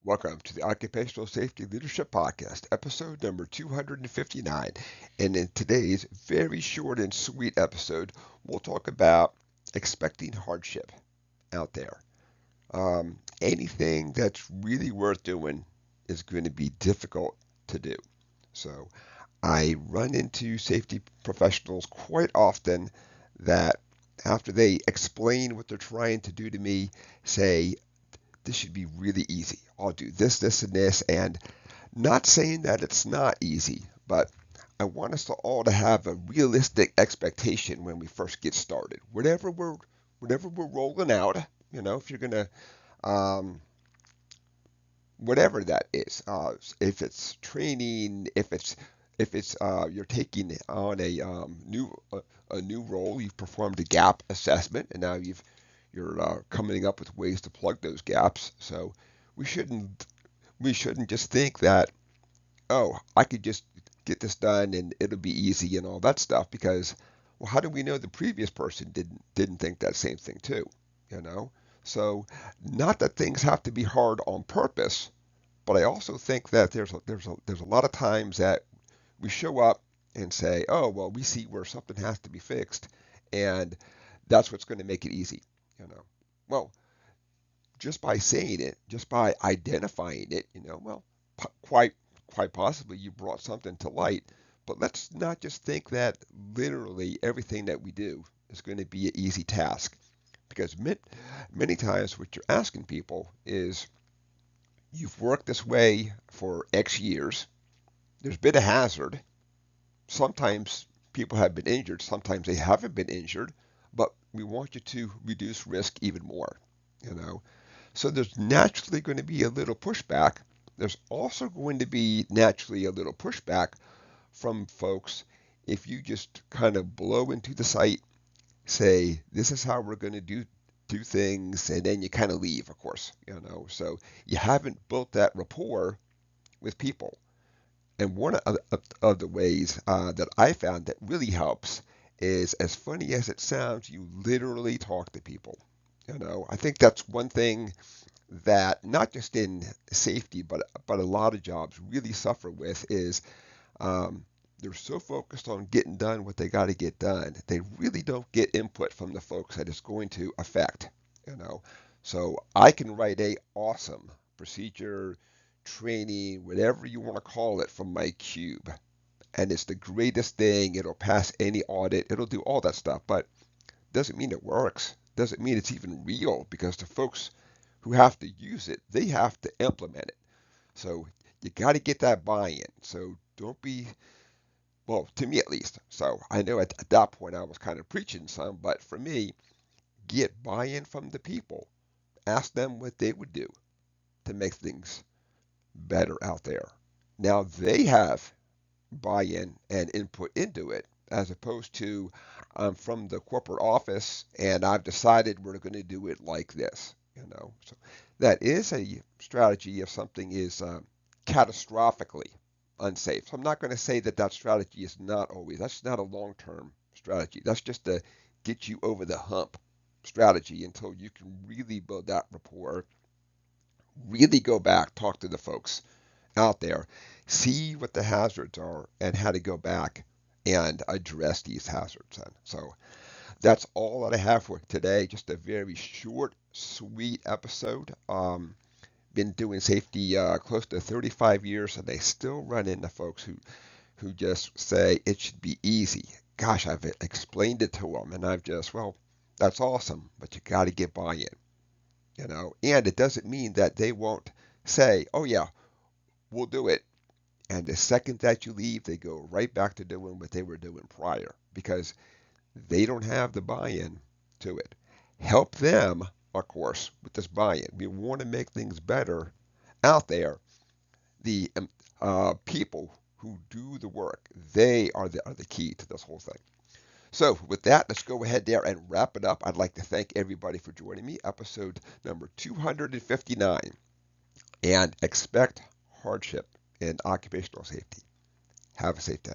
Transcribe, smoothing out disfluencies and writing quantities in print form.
Welcome to the Occupational Safety Leadership Podcast, episode number 259. And in today's very short and sweet episode, we'll talk about expecting hardship out there. Anything that's really worth doing is going to be difficult to do. So I run into safety professionals quite often that after they explain what they're trying to do to me, say, this should be really easy. I'll do this, this, and this. And not saying that it's not easy, but I want us to all to have a realistic expectation when we first get started. Whatever we're rolling out, if you're gonna, um, whatever that is, if it's training, if it's you're taking on a new role, you've performed a gap assessment, and now you're coming up with ways to plug those gaps. So we shouldn't we shouldn't just think that, oh, I could just get this done and it'll be easy and all that stuff, because, well, how do we know the previous person didn't think that same thing too? You know? So not that things have to be hard on purpose, but I also think that there's a lot of times that we show up and say, oh, well, we see where something has to be fixed, and that's what's going to make it easy, you know. Well, just by saying it, just by identifying it, well, quite possibly you brought something to light. But let's not just think that literally everything that we do is going to be an easy task, because many times what you're asking people is, you've worked this way for X years. There's been a hazard. Sometimes people have been injured, sometimes they haven't been injured, but we want you to reduce risk even more, you know. So there's naturally going to be a little pushback. There's also going to be naturally a little pushback from folks if you just kind of blow into the site, say, this is how we're going to do things, and then you kind of leave, of course, you know. So you haven't built that rapport with people. And one of the ways that I found that really helps is, as funny as it sounds, you literally talk to people. You know, I think that's one thing that not just in safety, but a lot of jobs really suffer with is, um, they're so focused on getting done what they got to get done, they really don't get input from the folks that it's going to affect. You know, so I can write a awesome procedure, training, whatever you want to call it, from my cube, and it's the greatest thing. It'll pass any audit. It'll do all that stuff, but doesn't mean it works. Doesn't mean it's even real, because the folks who have to use it, they have to implement it. So you got to get that buy-in. So don't be, well, to me at least. So I know at that point I was kind of preaching some, but for me, get buy-in from the people. Ask them what they would do to make things better out there. Now they have buy-in and input into it, as opposed to, I'm from the corporate office and I've decided we're going to do it like this. So that is a strategy if something is catastrophically unsafe. So I'm not going to say that that strategy is not always. That's not a long-term strategy. That's just to get you over the hump strategy until you can really build that rapport, really go back, talk to the folks out there, see what the hazards are and how to go back and address these hazards. And so that's all that I have for today. Just a very short, sweet episode. Been doing safety close to 35 years, and they still run into folks who just say it should be easy. Gosh, I've explained it to them, and I've just, well, that's awesome, but you got to get buy-in, And it doesn't mean that they won't say, oh yeah, we'll do it. And the second that you leave, they go right back to doing what they were doing prior, because they don't have the buy-in to it. Help them, of course, with this buy-in. We want to make things better out there. The people who do the work, they are the key to this whole thing. So with that, let's go ahead there and wrap it up. I'd like to thank everybody for joining me. Episode number 259. And expect hardship in occupational safety. Have a safe day.